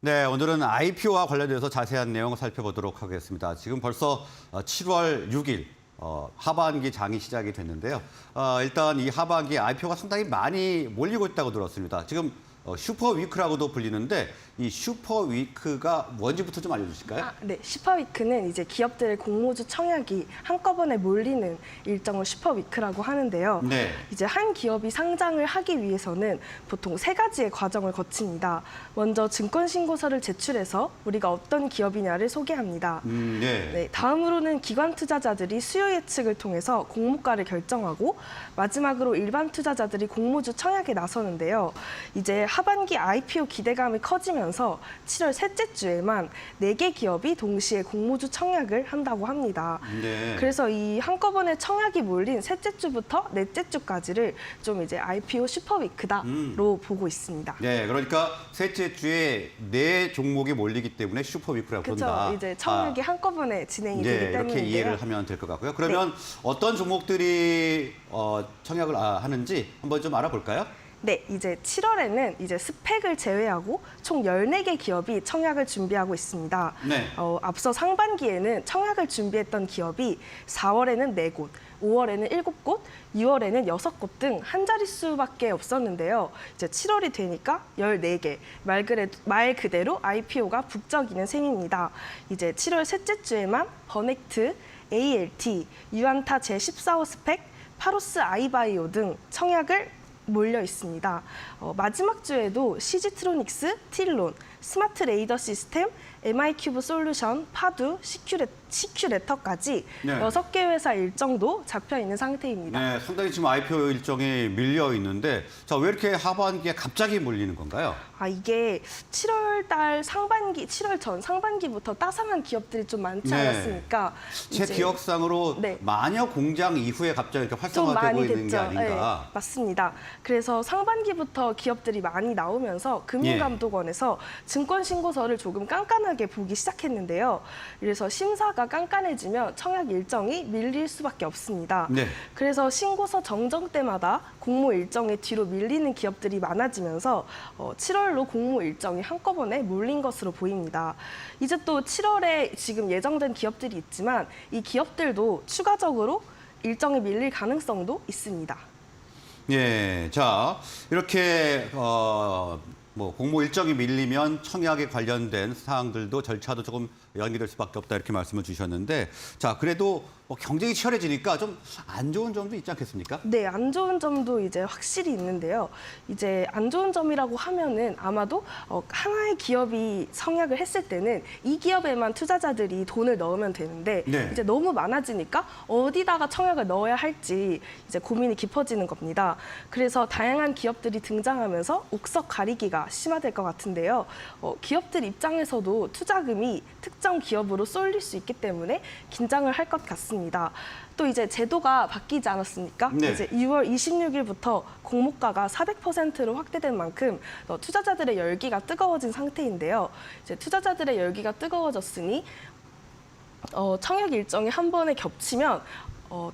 네, 오늘은 IPO와 관련돼서 자세한 내용을 살펴보도록 하겠습니다. 지금 벌써 7월 6일 하반기 장이 시작이 됐는데요. 일단 이 하반기 IPO가 상당히 많이 몰리고 있다고 들었습니다. 지금 슈퍼위크라고도 불리는데 이 슈퍼위크가 뭔지부터 좀 알려주실까요? 네, 슈퍼위크는 이제 기업들의 공모주 청약이 한꺼번에 몰리는 일정을 슈퍼위크라고 하는데요. 네. 이제 한 기업이 상장을 하기 위해서는 보통 세 가지의 과정을 거칩니다. 먼저 증권 신고서를 제출해서 우리가 어떤 기업이냐를 소개합니다. 네. 네, 다음으로는 기관 투자자들이 수요 예측을 통해서 공모가를 결정하고 마지막으로 일반 투자자들이 공모주 청약에 나서는데요. 이제 하반기 IPO 기대감이 커지면서 7월 셋째 주에만 4개 기업이 동시에 공모주 청약을 한다고 합니다. 네. 그래서 이 한꺼번에 청약이 몰린 셋째 주부터 넷째 주까지를 좀 이제 IPO 슈퍼위크다로 보고 있습니다. 네, 그러니까 셋째 주에 4종목이 몰리기 때문에 슈퍼위크라고 그렇죠. 부른다. 이제 청약이 한꺼번에 진행이 되기 이렇게 때문인데요. 이해를 하면 될 것 같고요. 그러면 어떤 종목들이 청약을 하는지 한번 좀 알아볼까요? 네, 이제 7월에는 이제 스펙을 제외하고 총 14개 기업이 청약을 준비하고 있습니다. 네. 앞서 상반기에는 청약을 준비했던 기업이 4월에는 4곳, 5월에는 7곳, 6월에는 6곳 등 한 자릿수밖에 없었는데요. 이제 7월이 되니까 14개, 말 그대로 IPO가 북적이는 셈입니다. 이제 7월 셋째 주에만 버넥트, ALT, 유안타 제14호 스펙, 파로스 아이바이오 등 청약을 몰려 있습니다. 마지막 주에도 CG트로닉스, 틸론, 스마트 레이더 시스템, MI큐브 솔루션, 파두, CQ레터까지 네. 6개 회사 일정도 잡혀 있는 상태입니다. 네, 상당히 지금 IPO 일정이 밀려 있는데 자, 왜 이렇게 하반기에 갑자기 몰리는 건가요? 이게 7월 달 상반기, 7월 전 상반기부터 따상한 기업들이 좀 많지 네. 않았습니까? 제 이제 기억상으로 네. 마녀 공장 이후에 갑자기 이렇게 좀 활성화되고 많이 있는 게 됐죠. 아닌가. 네, 맞습니다. 그래서 상반기부터 기업들이 많이 나오면서 금융감독원에서 증권 신고서를 조금 깐깐하게 보기 시작했는데요. 그래서 심사가 깐깐해지면 청약 일정이 밀릴 수밖에 없습니다. 네. 그래서 신고서 정정 때마다 공모 일정이 뒤로 밀리는 기업들이 많아지면서 7월로 공모 일정이 한꺼번에 몰린 것으로 보입니다. 이제 또 7월에 지금 예정된 기업들이 있지만 이 기업들도 추가적으로 일정이 밀릴 가능성도 있습니다. 예, 자 이렇게 뭐 공모 일정이 밀리면 청약에 관련된 사항들도 절차도 조금 연기될 수밖에 없다 이렇게 말씀을 주셨는데 자 그래도 경쟁이 치열해지니까 좀 안 좋은 점도 있지 않겠습니까? 네, 안 좋은 점도 이제 확실히 있는데요. 이제 안 좋은 점이라고 하면은 아마도 하나의 기업이 청약을 했을 때는 이 기업에만 투자자들이 돈을 넣으면 되는데 네. 이제 너무 많아지니까 어디다가 청약을 넣어야 할지 이제 고민이 깊어지는 겁니다. 그래서 다양한 기업들이 등장하면서 옥석 가리기가 심화될 것 같은데요. 기업들 입장에서도 투자금이 특정 기업으로 쏠릴 수 있기 때문에 긴장을 할 것 같습니다. 또 이제 제도가 바뀌지 않았습니까? 네. 이제 6월 26일부터 공모가가 400%로 확대된 만큼 투자자들의 열기가 뜨거워진 상태인데요. 이제 투자자들의 열기가 뜨거워졌으니 청약 일정이 한 번에 겹치면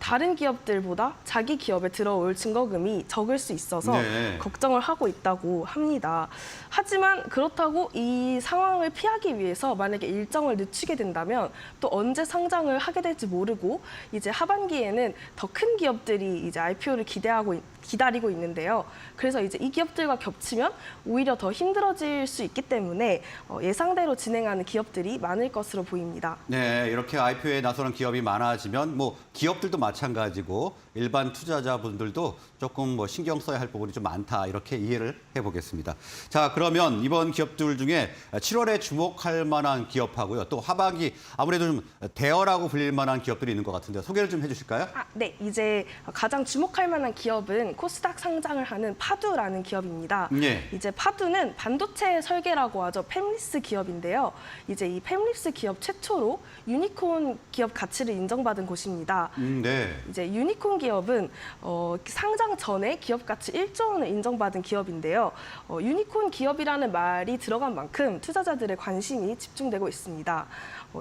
다른 기업들보다 자기 기업에 들어올 증거금이 적을 수 있어서 네. 걱정을 하고 있다고 합니다. 하지만 그렇다고 이 상황을 피하기 위해서 만약에 일정을 늦추게 된다면 또 언제 상장을 하게 될지 모르고 이제 하반기에는 더 큰 기업들이 이제 IPO를 기다리고 있는데요. 그래서 이제 이 기업들과 겹치면 오히려 더 힘들어질 수 있기 때문에 예상대로 진행하는 기업들이 많을 것으로 보입니다. 네, 이렇게 IPO에 나서는 기업이 많아지면 뭐 기업들도 마찬가지고 일반 투자자분들도 조금 신경 써야 할 부분이 좀 많다 이렇게 이해를 해보겠습니다. 자, 그러면 이번 기업들 중에 7월에 주목할 만한 기업하고요. 또 하반기 아무래도 좀 대어라고 불릴 만한 기업들이 있는 것 같은데 소개를 좀 해주실까요? 네, 이제 가장 주목할 만한 기업은 코스닥 상장을 하는 파두라는 기업입니다. 네. 이제 파두는 반도체 설계라고 하죠. 팹리스 기업인데요. 이제 이 팹리스 기업 최초로 유니콘 기업 가치를 인정받은 곳입니다. 네. 이제 유니콘 기업은 상장 전에 기업 가치 1조 원을 인정받은 기업인데요. 유니콘 기업이라는 말이 들어간 만큼 투자자들의 관심이 집중되고 있습니다.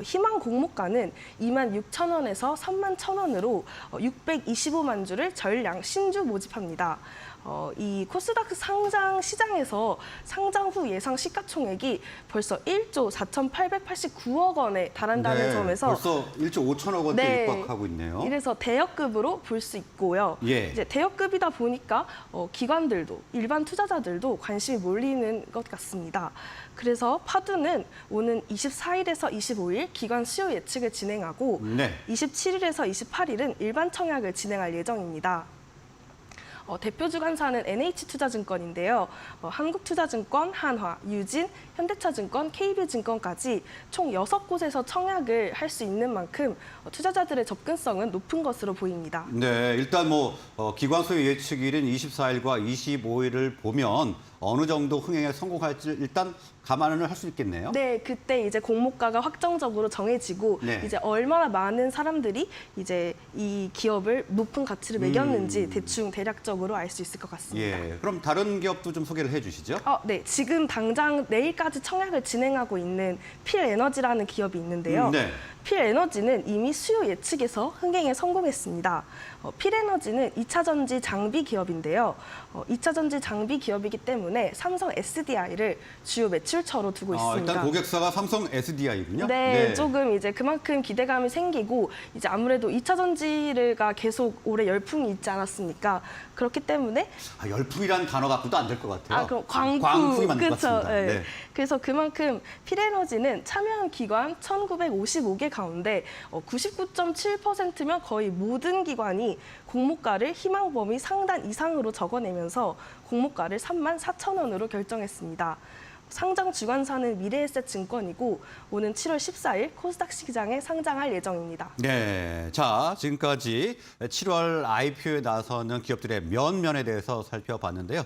희망 공모가는 26,000원에서 31,000원으로 625만 주를 전량 신주 모집합니다. 이 코스닥 상장 시장에서 상장 후 예상 시가총액이 벌써 1조 4,889억 원에 달한다는 네, 점에서 벌써 1조 5천억 원대 네, 육박하고 있네요. 이래서 대여급으로 볼 수 있고요. 예. 이제 대여급이다 보니까 기관들도 일반 투자자들도 관심이 몰리는 것 같습니다. 그래서 파두는 오는 24일에서 25일 기관 수요 예측을 진행하고 네. 27일에서 28일은 일반 청약을 진행할 예정입니다. 대표 주관사는 NH투자증권인데요. 한국투자증권, 한화, 유진, 현대차증권, KB증권까지 총 6곳에서 청약을 할 수 있는 만큼 투자자들의 접근성은 높은 것으로 보입니다. 네, 일단 기관 소유 예측일인 24일과 25일을 보면 어느 정도 흥행에 성공할지 일단 감안을 할 수 있겠네요. 네, 그때 이제 공모가가 확정적으로 정해지고 네. 이제 얼마나 많은 사람들이 이제 이 기업을 높은 가치를 매겼는지 대충 대략적으로 알 수 있을 것 같습니다. 예, 그럼 다른 기업도 좀 소개를 해주시죠. 네, 지금 당장 내일까지 청약을 진행하고 있는 필에너지라는 기업이 있는데요. 네. 필에너지는 이미 수요 예측에서 흥행에 성공했습니다. 필에너지는 2차 전지 장비 기업인데요. 2차 전지 장비 기업이기 때문에 삼성 SDI를 주요 매출처로 두고 있습니다. 일단 고객사가 삼성 SDI군요. 네, 조금 이제 그만큼 기대감이 생기고 이제 아무래도 2차 전지가 계속 올해 열풍이 있지 않았습니까? 그렇기 때문에 열풍이라는 단어 갖고도 안 될 것 같아요. 그럼 광풍, 광풍이 맞는 것 그쵸? 같습니다. 네. 네. 그래서 그만큼 필에너지는 참여한 기관 1,955개 가운데 99.7%면 거의 모든 기관이 공모가를 희망 범위 상단 이상으로 적어내면서 공모가를 34,000원으로 결정했습니다. 상장 주관사는 미래에셋증권이고 오는 7월 14일 코스닥 시장에 상장할 예정입니다. 네, 자 지금까지 7월 IPO에 나서는 기업들의 면면에 대해서 살펴봤는데요.